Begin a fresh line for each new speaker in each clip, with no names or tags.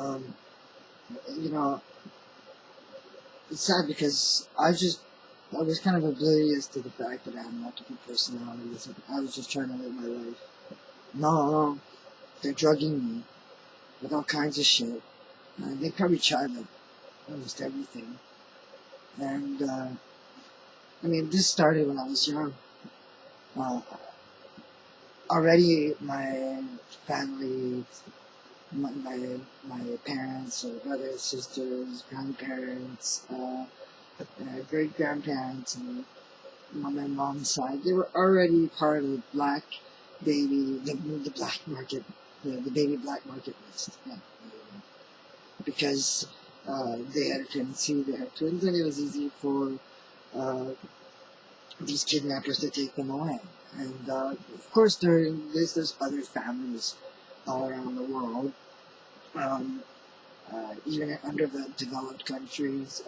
Um, you know, it's sad because I was kind of oblivious to the fact that I had multiple personalities. I was just trying to live my life. No, they're drugging me with all kinds of shit. They probably tried like almost everything. And, I mean, this started when I was young. Uh, Already my family, my parents, or brothers, sisters, grandparents, great grandparents, and on my mom's side, they were already part of the black baby, the black market, the baby black market list. Yeah. Because they had a tendency, they had twins, and it was easy for uh, these kidnappers to take them away. And of course, there's other families all around the world, um, even under the developed countries,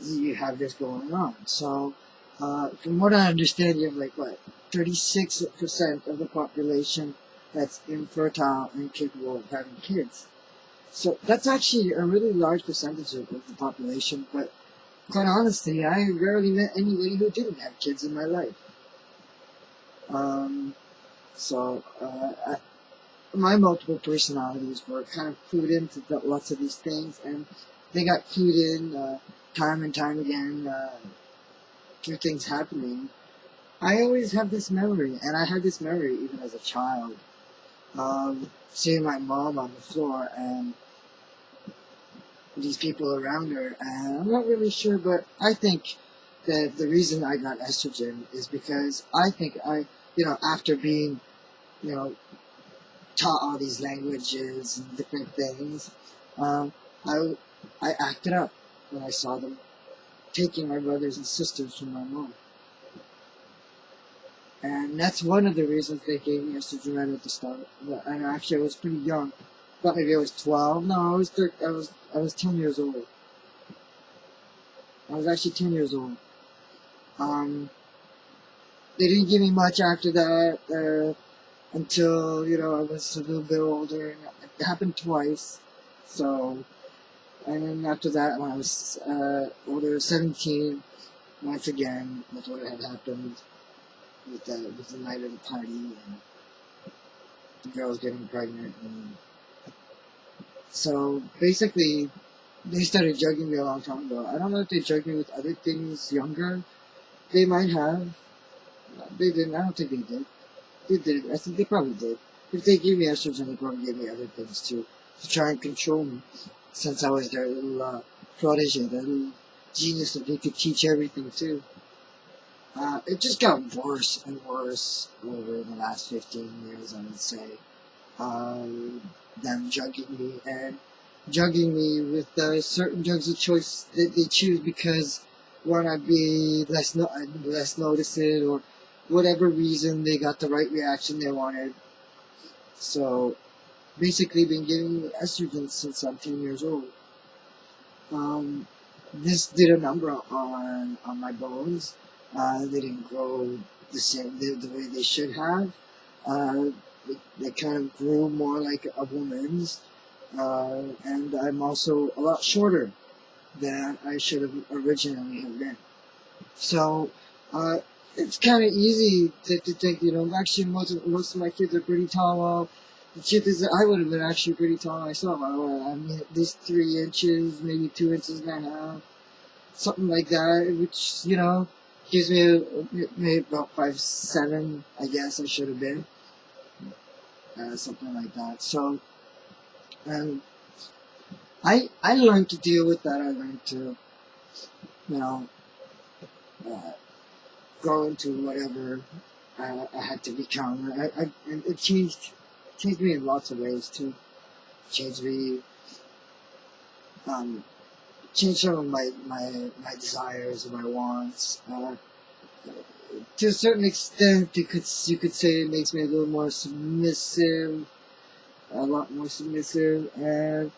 you have this going on. So, from what I understand, you have like what 36% of the population that's infertile and capable of having kids. So that's actually a really large percentage of the population. But quite honestly, I rarely met anybody who didn't have kids in my life. Um, so my multiple personalities were kind of clued into lots of these things, and they got clued in time and time again through things happening. I always have this memory, and I had this memory even as a child, seeing my mom on the floor and these people around her, and I'm not really sure, but I think that the reason I got estrogen is because I think after being, you know, taught all these languages and different things, um, I, I acted up when I saw them taking my brothers and sisters from my mom. And that's one of the reasons they gave me estrogen right at the start. And actually, I was pretty young. Thought maybe I was 12. No, I was 10 years old. I was actually 10 years old. They didn't give me much after that, until, I was a little bit older, and it happened twice. So, and then after that, when I was, older, 17, once again, that's what had happened with the night of the party, and the girls getting pregnant, and so, basically, they started drugging me a long time ago. I don't know if they drugged me with other things younger. They might have. They didn't. I don't think they did. They did. I think they probably did. If they gave me estrogen, they probably gave me other things too, to try and control me. Since I was their little protege, their little genius that they could teach everything to. It just got worse and worse over the last 15 years, I would say. Them drugging me with certain drugs of choice that they choose because one, I'd be less noticed, or whatever reason they got the right reaction they wanted. So basically, been giving me estrogen since I'm 10 years old. This did a number on my bones. They didn't grow the way they should have. They kind of grew more like a woman's, and I'm also a lot shorter than I should have originally have been. So, it's kind of easy to think, actually most of my kids are pretty tall. Well, the truth is that I would have been actually pretty tall myself. I mean, at least 3 inches, maybe 2 inches and a half, something like that, which, gives me maybe about 5'7", I guess I should have been. Something like that. So, um, I learned to deal with that. I learned to, you know, uh, grow into whatever I had to become. And it changed me in lots of ways too. Changed me, um, changed some of my desires and my wants. To a certain extent, you could say it makes me a little more submissive, a lot more submissive, and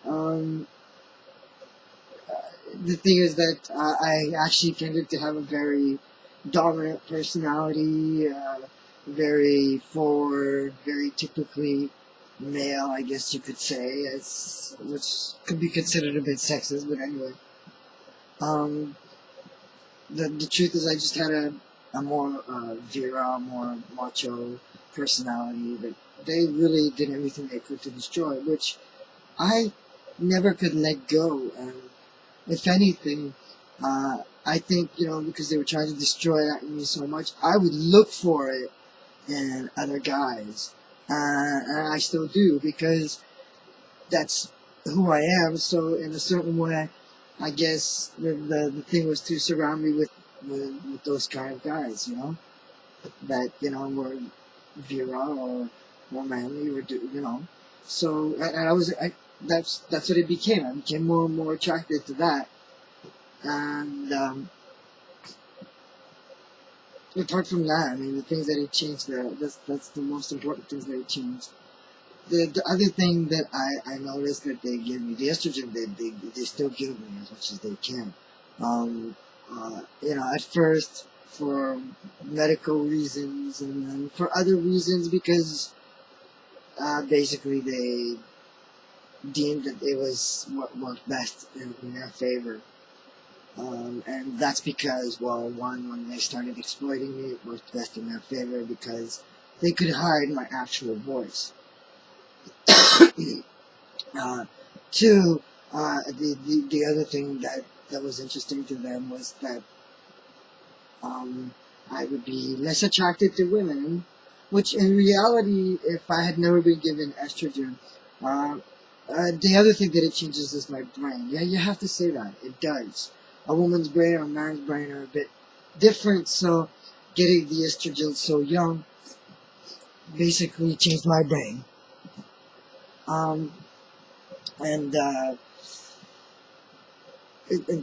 um, the thing is that I actually tended to have a very dominant personality, very forward, very typically. male, I guess you could say, which could be considered a bit sexist, but anyway. Um, the truth is I just had a more virile, more macho personality that they really did everything they could to destroy, which I never could let go. And if anything, I think, because they were trying to destroy that in me so much, I would look for it in other guys. And I still do, because that's who I am. So in a certain way, I guess the thing was to surround me with those kind of guys, that, were virile or more manly, So, that's what it became. I became more and more attracted to that. And, apart from that, I mean, the things that it changed there, that's the most important things that it changed. The other thing that I noticed that they give me, the estrogen, they still give me as much as they can. At first for medical reasons, and then for other reasons because basically they deemed that it was what worked best in their favor. And that's because, well, one, when they started exploiting me, it worked best in their favor because they could hide my actual voice. Two, the other thing that was interesting to them was that I would be less attracted to women, which in reality, if I had never been given estrogen, the other thing that it changes is my brain. Yeah, you have to say that. It does. A woman's brain or a man's brain are a bit different, so getting the estrogen so young basically changed my brain.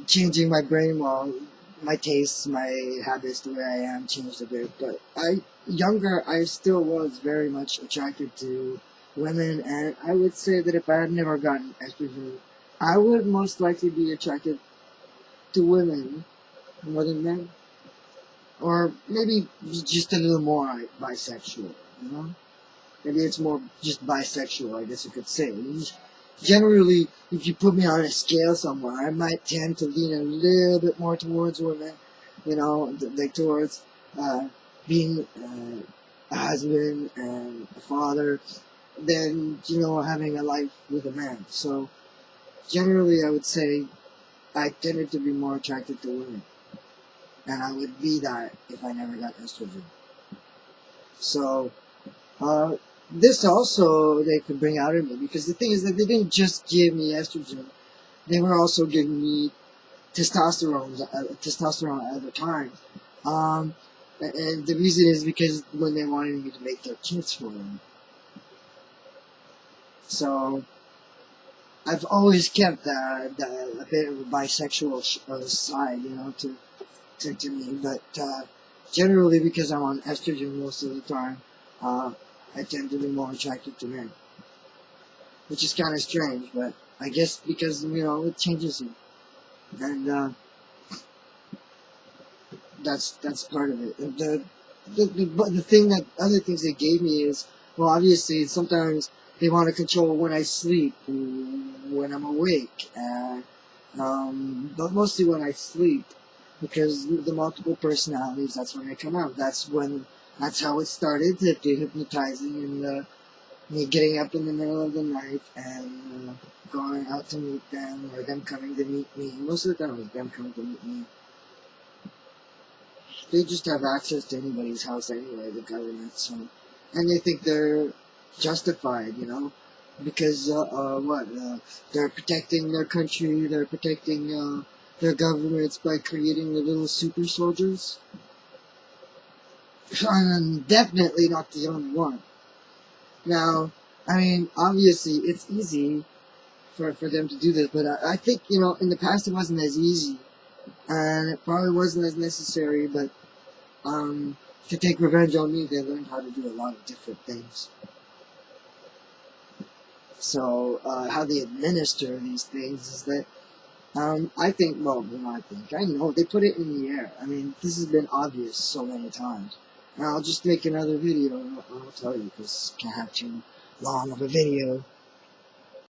Changing my brain, well, my tastes, my habits, the way I am changed a bit. But younger, I still was very much attracted to women, and I would say that if I had never gotten estrogen, I would most likely be attracted to women more than men. Or maybe just a little more bisexual, Maybe it's more just bisexual, I guess you could say. Generally, if you put me on a scale somewhere, I might tend to lean a little bit more towards women, like towards being a husband and a father than, having a life with a man. So, generally, I would say I tended to be more attracted to women. And I would be that if I never got estrogen. So, this also they could bring out in me, because the thing is that they didn't just give me estrogen, they were also giving me testosterone at the time. And the reason is because when they wanted me to make their kids for them. So I've always kept a bit of a bisexual side, to me, but generally because I'm on estrogen most of the time, I tend to be more attracted to men, which is kind of strange, but I guess because, it changes you, and that's part of it. And other things they gave me is, well, obviously sometimes they want to control when I sleep, when I'm awake, but mostly when I sleep, because the multiple personalities, that's when they come out. That's how it started, the hypnotizing and me getting up in the middle of the night and going out to meet them, or them coming to meet me. Most of the time it was them coming to meet me. They just have access to anybody's house anyway, the government, so, and they think they're justified, because, they're protecting their country, they're protecting, their governments by creating the little super soldiers. I'm definitely not the only one. Now, I mean, obviously, it's easy for them to do this, but I think, in the past it wasn't as easy, and it probably wasn't as necessary, but, to take revenge on me, they learned how to do a lot of different things. So, how they administer these things is that, I know, they put it in the air. I mean, this has been obvious so many times. And I'll just make another video and I'll tell you, because I can't have too long of a video.